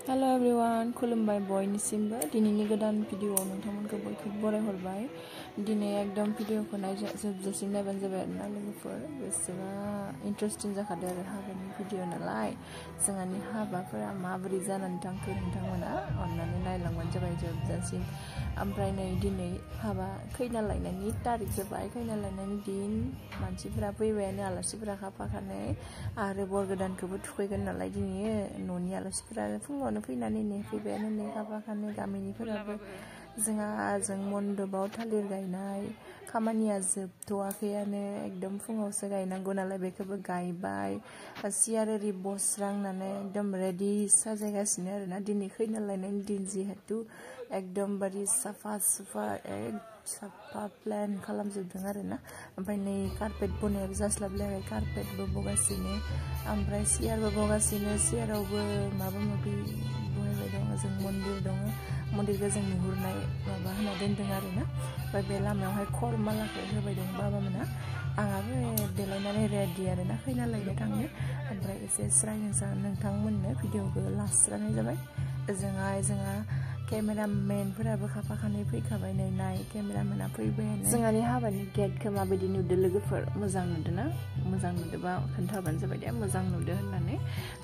Hello everyone, खुलुमबाय बयनिसिमबो दिनैनि गोदान भिडिअआव नोंथांमोनखौ बयखौबो बरायहरबाय। दिनै एकदम भिडिअखौ जोबजासिम नायबानो जाबाय आरोना लोगोफोर। बेसेबा इन्टारेस्टिं जाखादों आरो हाबानि भिडिअ नालाय। जोंहानि हाबाफोरा माबोरै जानानै थांखो नोंथांमोना अन्नानै नायलांबानो जाबाय जोबजासिम। ओमफ्राय नै दिनै हाबा खैना लायनायनि तारिख जाबाय, खैना लायनायनि दिन। मानसिफोरा फैबायानो, आलासिफोरा खाफाखानाय आरो बर गोदानखौबो थुखैगोन नालाय दिनै न'नि आलासिफोरा फुङावनो फैनानै नेफैबायानो नै खाफाखानो गामिनिफोराबो। जों मन्दपाव थालिर गायनाय खामानिया जोबथ'वाखैयानो, एकदम फुङावसो गायनांगौ नालाय बेखौबो गायबाय। सियार ओरै बस्रांनानै एकदम रेडि साजायगासिनो आरोना। दिनै खैना लायनायनि दिन जिहेतु एकदमबारे साफा प्लेन खालामजोबदों आरोना। ओमफ्राय नै कारपेट बनायाबो जास्लाबलायाखै, कारपेटबो बगासिनो, ओमफ्राय सियारबो बगासिनो। सियारावबो माबा माबि बहायबाय दङ, जों मन्दिर दङ, मन्दिरखौ जों नुहुरनाय माबा होना दोन्दों आरोना। ओमफ्राय बे लामायावहाय खरमालाखौ होबाय दं बाबामोना। आंहाबो देलायनानै रेडि आरोना खैना लायनो थांनो। ओमफ्राय एसे स्रायनो नोंथांमोननो भिडिअखौ लास्रानाय जाबाय। जोंहा केमेरामेनफोराबो खाफाखानाय फैखाबाय, नै नाय केमेरामेना फैबायानो। जोंहानि हाबानि गेटखौ माबायदि नुदों लोगोफोर? मोजां नुदों ना? मोजां नुदोंबा खोन्थाबानो जाबाय दे मोजां नुदों होननानै।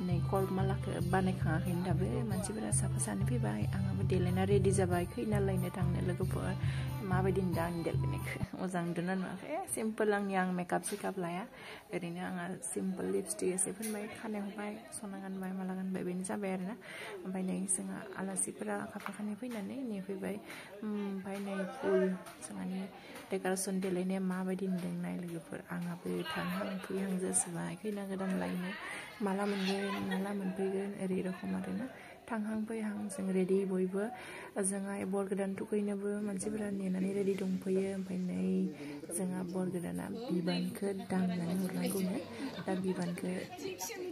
नै खरमालाखौ बानायखाङाखैनो दाबो, मानसिफोरा साफा सानै फैबाय। आंहाबो देलायना रेडि जाबाय खैना लायनो थांनो लोगोफोर। माबायदि नुदों आंनि देलायनायखौ? मोजां नुदों ना नुवाखै? सिम्पोल आं मेकआप सेकआप लाया, ओरैनो आंहा सिम्पोल लिपस्टिक एसे फोनबाय, खानाय हबाय, सना गानबाय, माला गानबाय, बेनो जाबाय आरोना। ओमफ्राय नै जोंहा आलासिफोरा खाफाखानाय फैनानै नेफैबाय। ओमफ्राय नै फुल जोंहानि डेक'रेसन देलायनाया माबायदि नुदों नाय लोगोफोर। आंहाबो थांहां फैहां जाजोब्बाय खैना गोदान लायनो। माला मोनगोन माला मोनफैगोन ओरै रखम आरोना। थांहां फैहां जों रेडि बयबो। जोंहा बर गोदान थुखैनोबो मानसिफोरा नेनानै रेडि दंफैयो। ओमफ्राय नै जोंहा बर गोदाना बिबानखौ दांनानै हरनांगौनो, दा बिबानखौ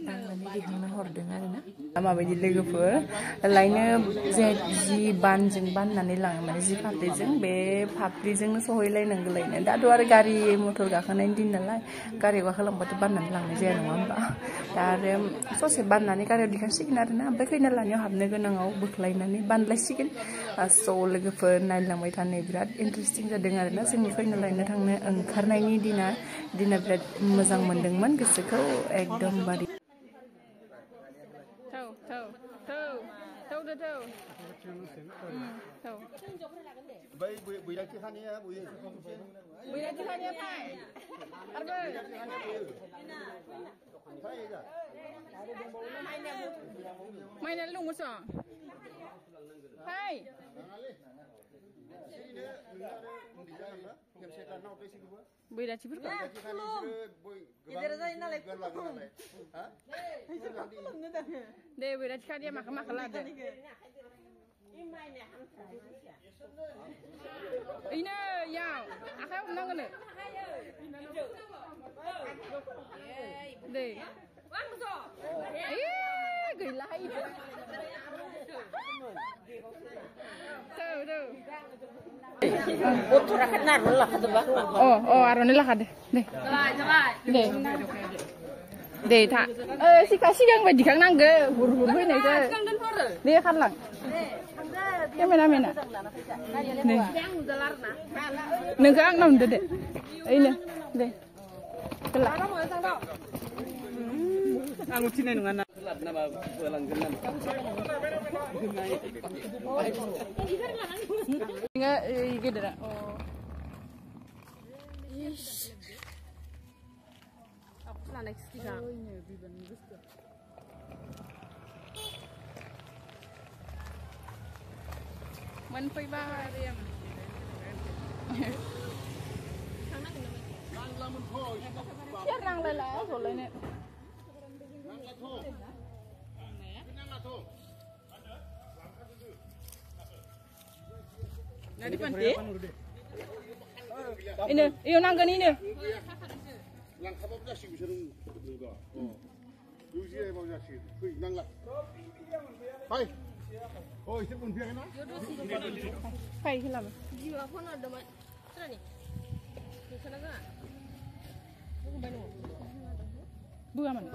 दांनानै दिखांना हरदों आरोना। माबायदि लोगोफोर लायनो जि बानजों बाननानै लाङो, माने जि फाफ्लिजों, बे फाफ्लिजोंनो सहैलायनांगौ लायनो। दाथ' आरो गारि मटर गाखोनायनि दिन नालाय, गारियाव गाखोलांबाथ' बाननानै लांनाय जाया नङा होमबा? दा आरो ससे बाननानै गारियाव दिखांसिगोन आरोना। ओमफ्राय खैना लानायाव हाबनो गोनाङाव बोख्लायनानै बानलायसिगोन। स' लोगोफोर नायलांबाय था, नै बिराद इन्टारेस्टिं जादों आरोना। जोंनि खैना लायनो थांनो ओंखारनायनि दिना बिराद मोजां मोनदोंमोन गोसोखौ एकदमबारे। Mainan lungus ah. Hai. बैराथिफोरखौ दे बैराथि खादिया माखा लादो इनो याव आखाइ हमनांगोन दे गैलाहाय आर'नाइ लाखादो दे था सिगां बायदि दिखांनांगो हुर फैनायखौ दे खारलां केमेरामेना नोंखौ आंनाव नुदो दे ओइनो दे आं थिनाय नङा ना गेदेरा मोनफैबाय नांलायला जलायनो ini iyo nanggan ini Hai kenapa? Jiwa pun ada mana nih? Sana kan? Bukan mana?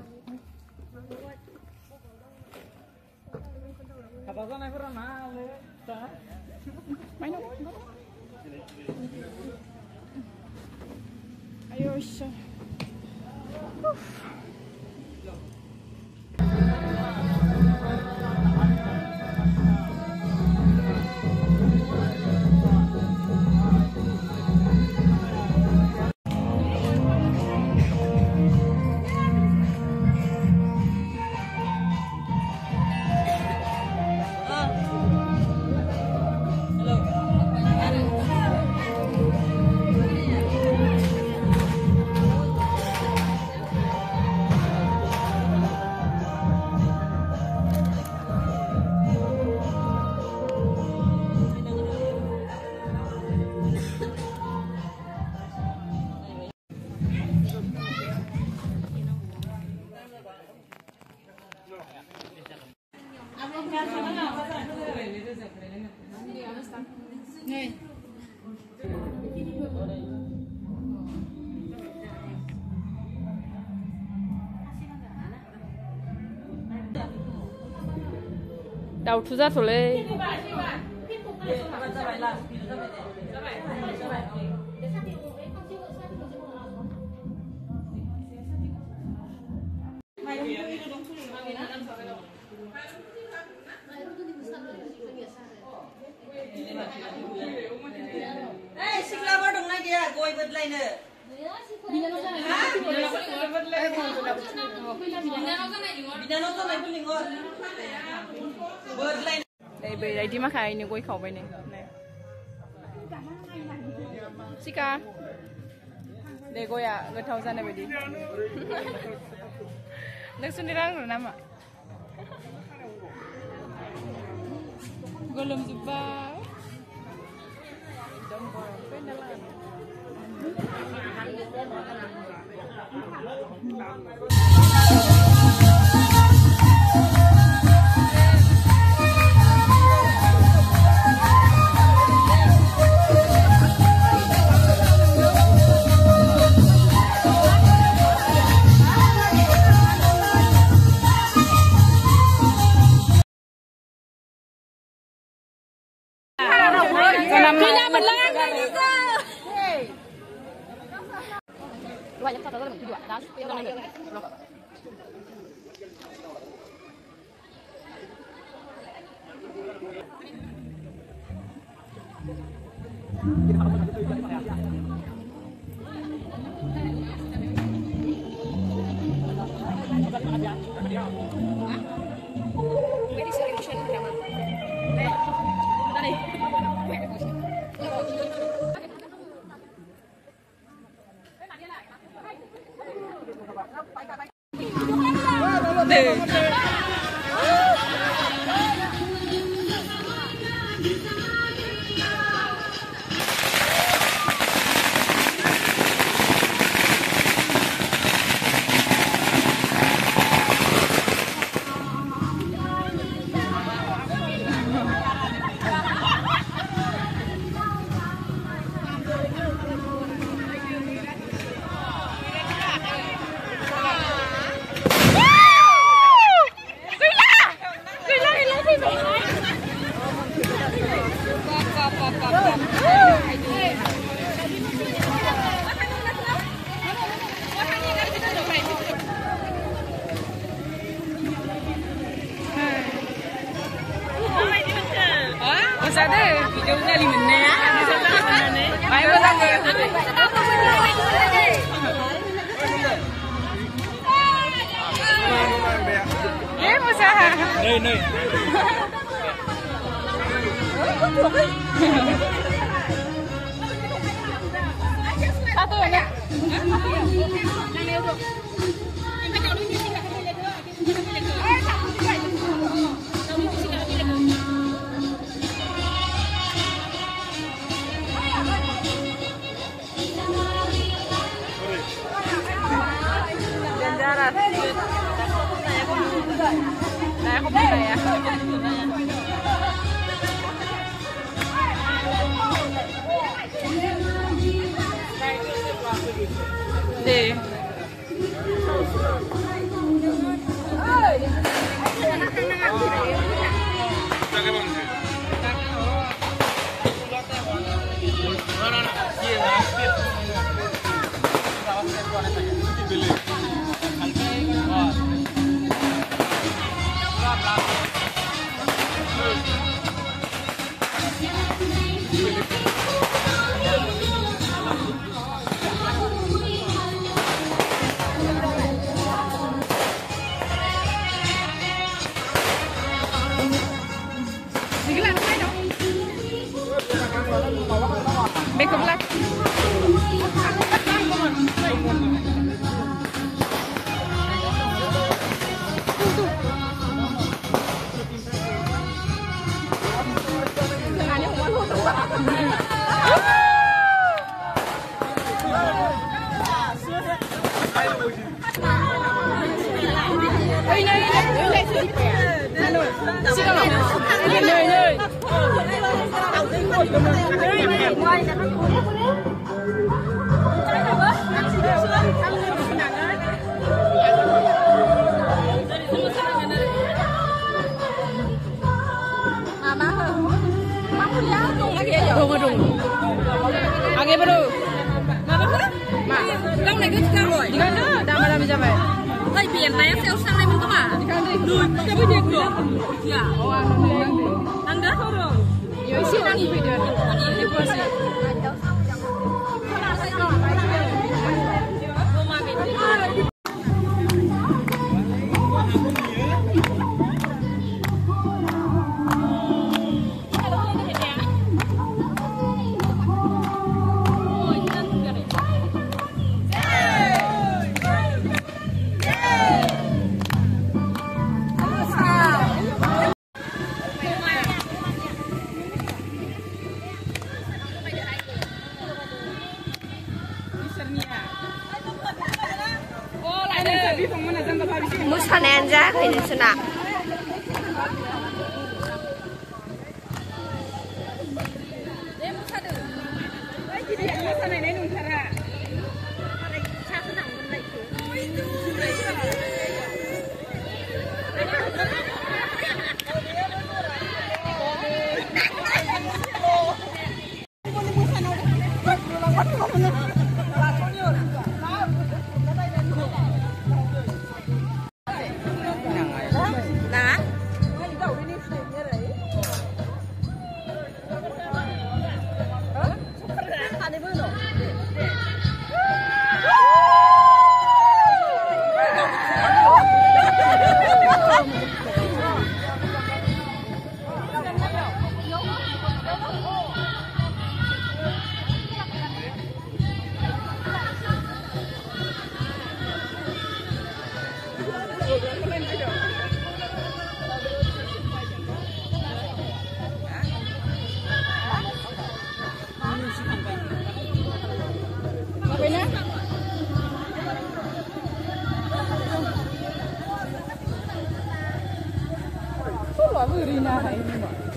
Ayo, siya. दाउथु जाथ'लै सिख्लाफोर दंना गैया गय बोदलायनो बिनानाव जानायखौ लिंहर नै बैरायदि माखायनो गय खावबायनो सिका दे गया गोथाव जानाय बायदि नोंसोरनि रांग्रो नामा गोलोमजोब्बाय एकदम गरम पेन्डाला banyak foto teman juga das Deh. Agak baru. Ma, long này cứ cao rồi. Đi nữa, đam đi ra về. Đây biển này sẽ sang đây mình có mà. Lùi, cái bây giờ được. Dạ. Ăn đó thôi rồi. Yo sih nang ibu dia. Ini pasti. Musanan aja ini sana.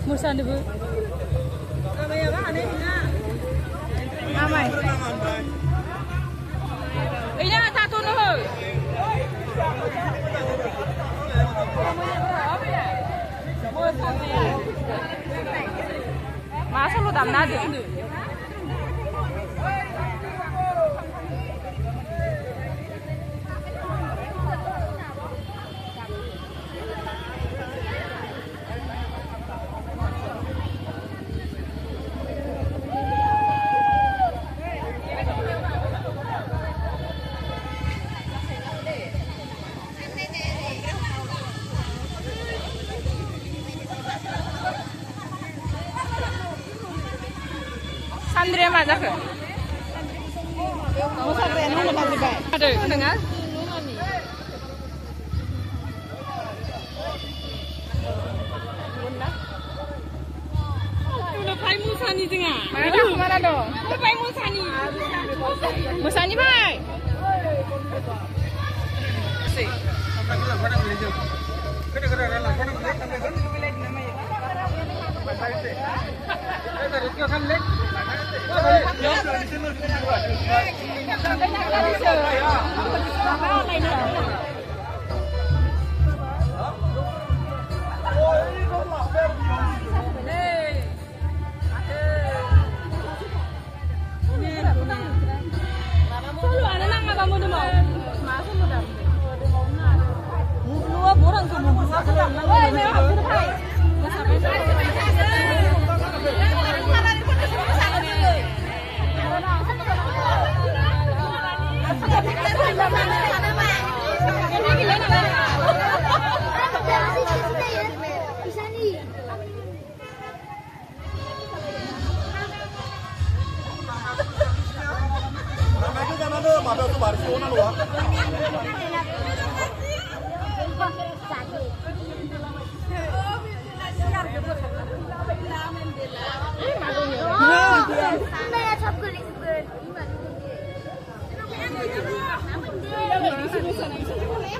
Musan dulu. Amai. Ini satu nuh. Masa lu dam nada? Sandria mana ke? Mau sandria mana lagi baik? Ada, dengar? Udah pai musani dengar? Mana? Mana dong? Udah pai musani. Musani baik. Si.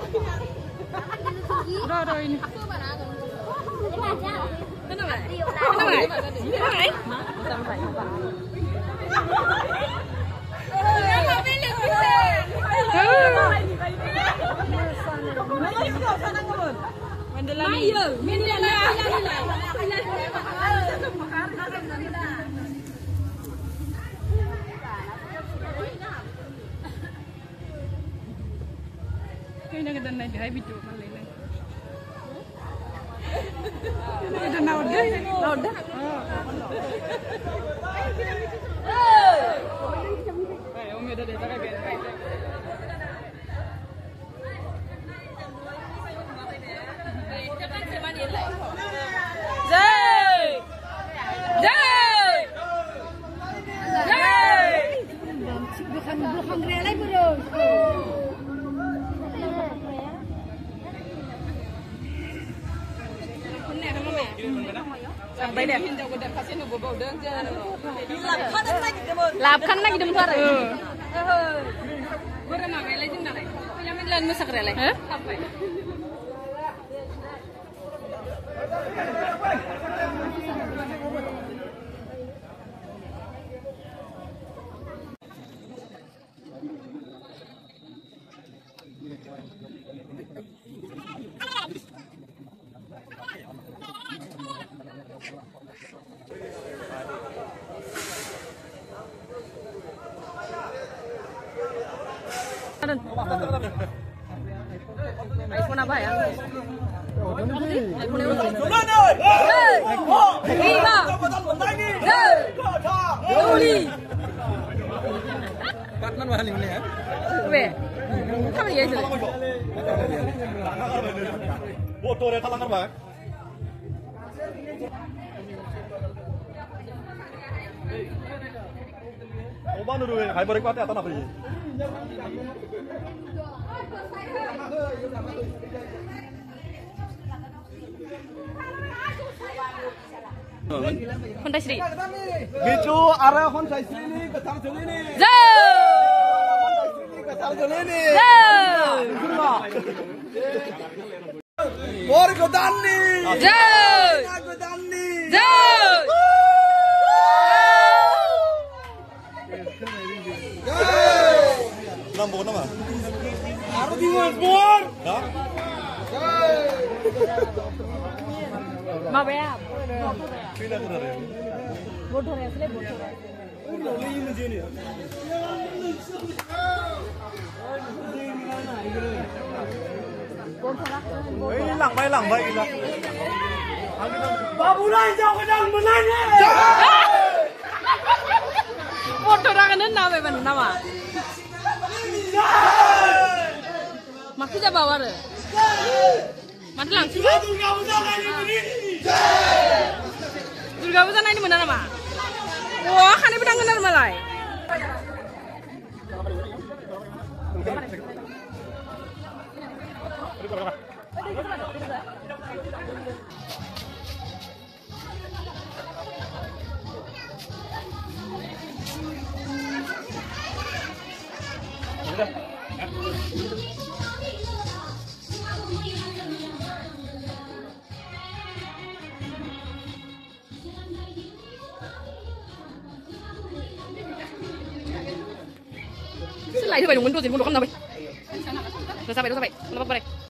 Udah ini. Kenapa? Sampai. Kayaknya kita naik hai video kali ini. Kita naudah. Om udah deh, tak kayak. Bukan relay bro. Sampai deh. Lapkan lagi dem suara. Gue remah relay jeng nalai. Yang main masak relay. Apa? iPhone apa ya? iPhone yang Batman mahal ini ya? Weh, apa ya itu? Foto deh talang apa? Oba nuru ya, hai balik pati atau apa ini? Honda Sri. Gitu arah Honda Sri ini ke Tanjung ini. Honda Sri ini ke Tanjung ini. Bor Godani. Godani. Lambok nama? Harus dibuat bor. Mabaya. Pindah ke mana? Bodoh ya, asli bodoh. Ini sini. Hilang, baik hilang. Babulai jauh kedang menanya. Bodoh ranganan nama mana nama? Maksudnya bawa deh. Mati langsung. Durga Pusana ini mana nama? Wah, kan ini benar malai. Lại thứ bảy đúng muốn tôi gì muốn đồ không nào vậy? Rồi sao vậy? Nó bắt vào đây.